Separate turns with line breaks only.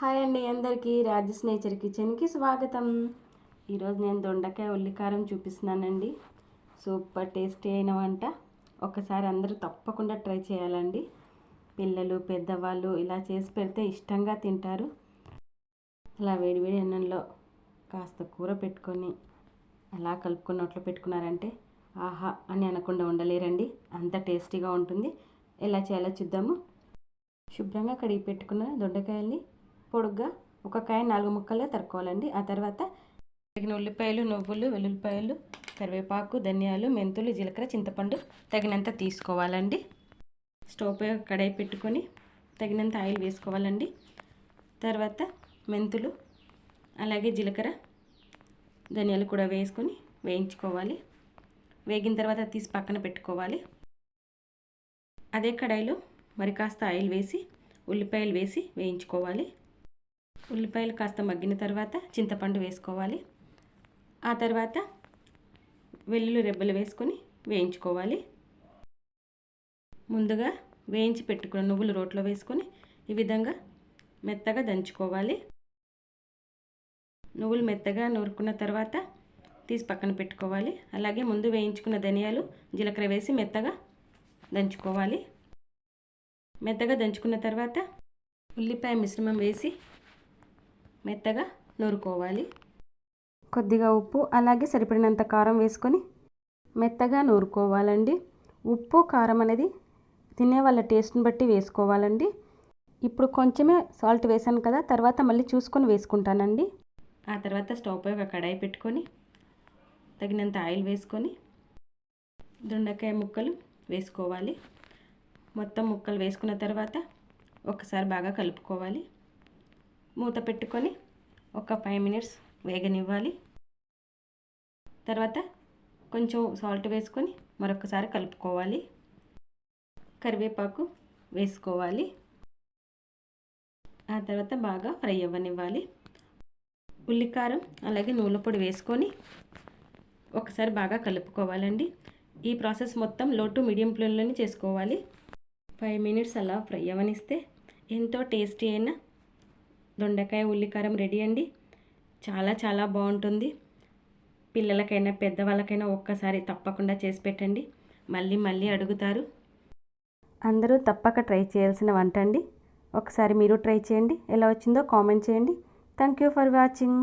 Hi అండి, అందరికీ Rajesh nature కిచెన్కి స్వాగతం. ఈరోజు నేను దొండకాయ ఉల్లికారం చూపిస్తున్నానండి. సూపర్ టేస్టీ అయిన వంట. ఒకసారి అందరూ తప్పకుండా ట్రై చేయాలండి. పిల్లలు పెద్దవాళ్ళు ఇలా చేసి పెడితే ఇష్టంగా తింటారు. అలా వేడివేడి అన్నంలో కాస్త కూర పెట్టుకొని అలా కలుపుకొని నోట్లో పెట్టుకున్నారంటే ఆహా అని అనకుండా ఉండలేరండి. అంత టేస్టీగా ఉంటుంది. ఎలా చేయాలో చూద్దాము. శుభ్రంగా కడిగి పెట్టుకున్న దొండకాయల్ని పొడుగ్గా ఒక కాయ 4 ముక్కలుగా తరుక్కోవాలండి. ఆ తర్వాత తగిన ఉల్లిపాయలు, నువ్వులు, వెల్లుల్లిపాయలు, కరివేపాకు, ధనియాలు, మెంతులు, జీలకర్ర, చింతపండు తగినంత తీసుకోవాలండి. స్టవ్ పై కడాయి పెట్టుకొని తగినంత ఆయిల్ వేసుకోవాలండి. తర్వాత మెంతులు అలాగే జీలకర్ర, ధనియాలు కూడా వేసుకొని వేయించుకోవాలి. వేగిన తర్వాత తీసి పక్కన పెట్టుకోవాలి. అదే కడాయిలో మరి కాస్త ఆయిల్ వేసి ఉల్లిపాయలు వేసి వేయించుకోవాలి. ఉల్లిపాయలు కాస్త మగ్గిన తర్వాత చింతపండు వేసుకోవాలి. ఆ తర్వాత వెల్లుల్లి రెబ్బలు వేసుకొని వేయించుకోవాలి. ముందుగా వేయించి పెట్టుకున్న నువ్వులు రోట్లో వేసుకొని ఈ విధంగా మెత్తగా దంచుకోవాలి. నువ్వులు మెత్తగా నూరుకున్న తర్వాత తీసి పక్కన పెట్టుకోవాలి. అలాగే ముందు వేయించుకున్న ధనియాలు, జీలకర్ర వేసి మెత్తగా దంచుకోవాలి. మెత్తగా దంచుకున్న తర్వాత ఉల్లిపాయ మిశ్రమం వేసి మెత్తగా నూరుకోవాలి. కొద్దిగా ఉప్పు అలాగే సరిపడినంత కారం వేసుకొని మెత్తగా నూరుకోవాలండి. ఉప్పు కారం అనేది తినే వాళ్ళ టేస్ట్ని బట్టి వేసుకోవాలండి. ఇప్పుడు కొంచెమే సాల్ట్ వేసాను కదా, తర్వాత మళ్ళీ చూసుకొని వేసుకుంటానండి. ఆ తర్వాత స్టవ్ పై ఒక కడాయి పెట్టుకొని తగినంత ఆయిల్ వేసుకొని దొండకాయ ముక్కలు వేసుకోవాలి. మొత్తం ముక్కలు వేసుకున్న తర్వాత ఒకసారి బాగా కలుపుకోవాలి. మూత పెట్టుకొని ఒక 5 మినిట్స్ వేగనివ్వాలి. తర్వాత కొంచెం సాల్ట్ వేసుకొని మరొకసారి కలుపుకోవాలి. కరివేపాకు వేసుకోవాలి. ఆ తర్వాత బాగా ఫ్రై అవ్వనివ్వాలి. ఉల్లికారం అలాగే నువ్వుల పొడి వేసుకొని ఒకసారి బాగా కలుపుకోవాలండి. ఈ ప్రాసెస్ మొత్తం లో టు మీడియం ఫ్లేమ్లోనే చేసుకోవాలి. 5 మినిట్స్ అలా ఫ్రై అవ్వనిస్తే ఎంతో టేస్టీ అయిన దొండకాయ ఉల్లికారం రెడీ అండి. చాలా చాలా బాగుంటుంది. పిల్లలకైనా పెద్దవాళ్ళకైనా ఒక్కసారి తప్పకుండా చేసి పెట్టండి. మళ్ళీ మళ్ళీ అడుగుతారు. అందరూ తప్పక ట్రై చేయాల్సిన వంట అండి. ఒకసారి మీరు ట్రై చేయండి. ఎలా వచ్చిందో కామెంట్ చేయండి. Thank you for watching.